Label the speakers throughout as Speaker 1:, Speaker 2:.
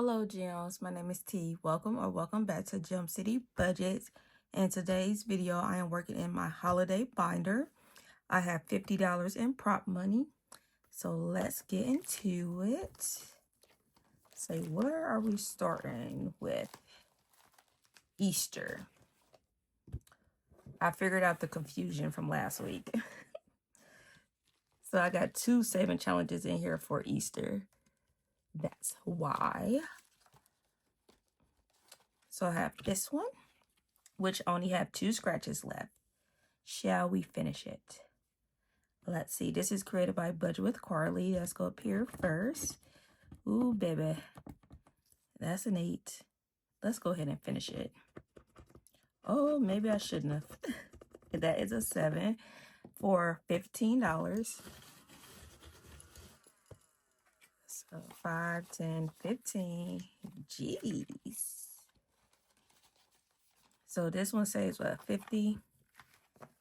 Speaker 1: Hello, Gems. My name is T. Welcome back to Gem City Budgets. In today's video, I am working in my holiday binder. I have $50 in prop money. So let's get into it. Say, where are we starting with? Easter. I figured out the confusion from last week. So I got 2 saving challenges in here for Easter. That's why. So I have this one, which only have 2 scratches left. Shall we finish it? Let's see. This is created by Budget with Carly. Let's go up here first. Ooh, baby. That's an 8. Let's go ahead and finish it. Oh, maybe I shouldn't have. That is a 7 for $15. So 5, 10, 15. Jeez. So this one says what, 50?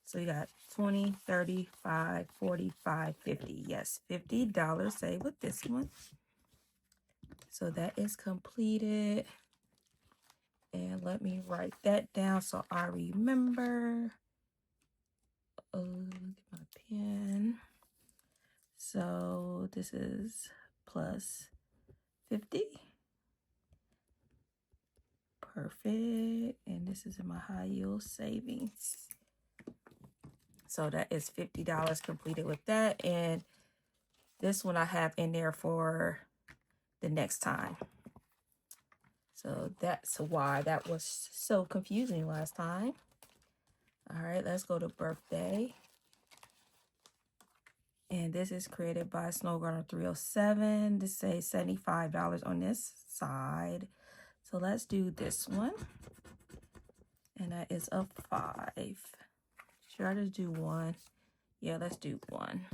Speaker 1: So you got 20, 35, 45, 50. Yes, $50 saved with this one. So that is completed. And let me write that down so I remember. Oh, get my pen. So this is plus 50. Perfect. And this is in my high yield savings. So that is $50 completed with that. And this one I have in there for the next time. So that's why that was so confusing last time. All right, let's go to birthday. And this is created by Snowgarden 307. This says $75 on this side. So let's do this one. And that is a 5. Should I just do 1? Yeah, let's do 1.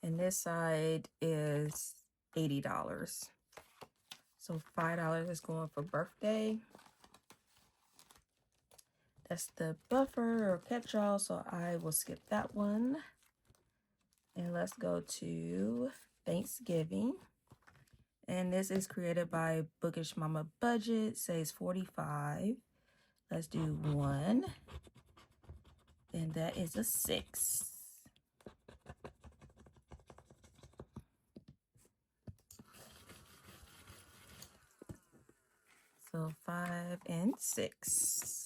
Speaker 1: And this side is $80. So $5 is going for birthday. That's the buffer or catch-all, so I will skip that one. And let's go to Thanksgiving. And this is created by Bookish Mama Budget, says 45. Let's do 1. And that is a 6. So 5 and 6.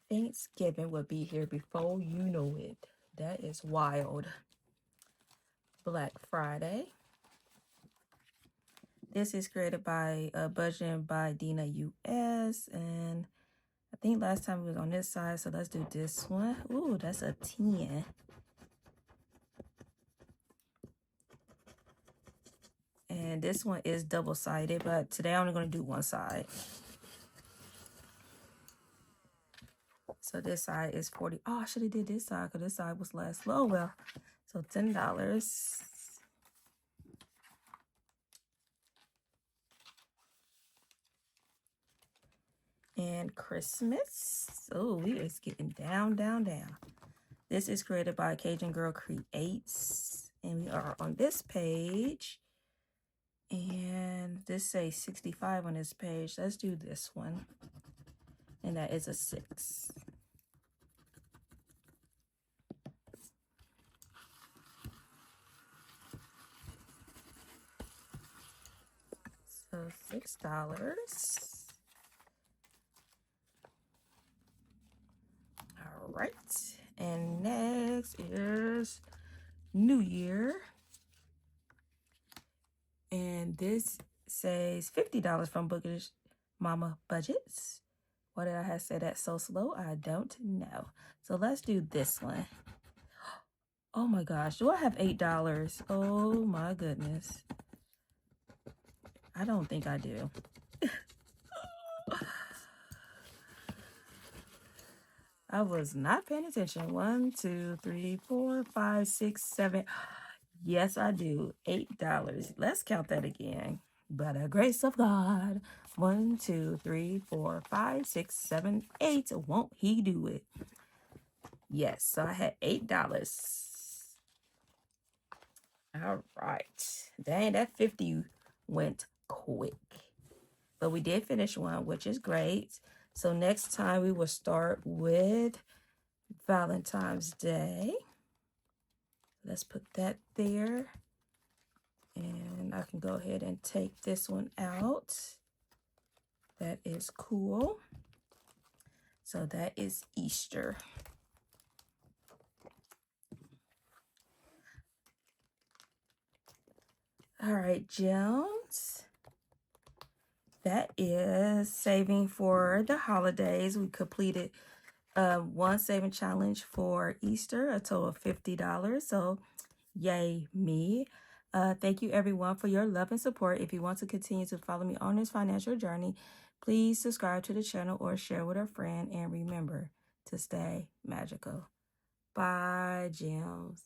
Speaker 1: Thanksgiving will be here before you know it. That is wild. Black Friday. This is created by Budget by Dina US. And I think last time we was on this side, so let's do this one. Ooh, that's a 10. And this one is double-sided, but today I'm only going to do one side. So this side is 40. Oh, I should have did this side because this side was less. Oh, well. So $10. And Christmas. Oh, we is getting down, down, down. This is created by Cajangirlcreates. And we are on this page. And this says 65 on this page. Let's do this one. And that is a 6. So $6. All right. And next is New Year. And this says $50 from Bookish Mama Budgets. Why did I have to say that so slow? I don't know. So let's do this one. Oh my gosh, do I have $8? Oh my goodness. I don't think I do. I was not paying attention. 1, 2, 3, 4, 5, 6, 7. Yes, I do. $8. Let's count that again. By the grace of God. 1, 2, 3, 4, 5, 6, 7, 8. Won't he do it? Yes, so I had $8. All right. Dang, that 50 went quick. But we did finish one, which is great. So next time we will start with Valentine's Day. Let's put that there. And I can go ahead and take this one out. That is cool. So that is Easter. All right, gems. That is saving for the holidays. We completed one saving challenge for Easter, a total of $50. So yay me. Thank you everyone for your love and support. If you want to continue to follow me on this financial journey, please subscribe to the channel or share with a friend. And remember to stay magical. Bye, gems.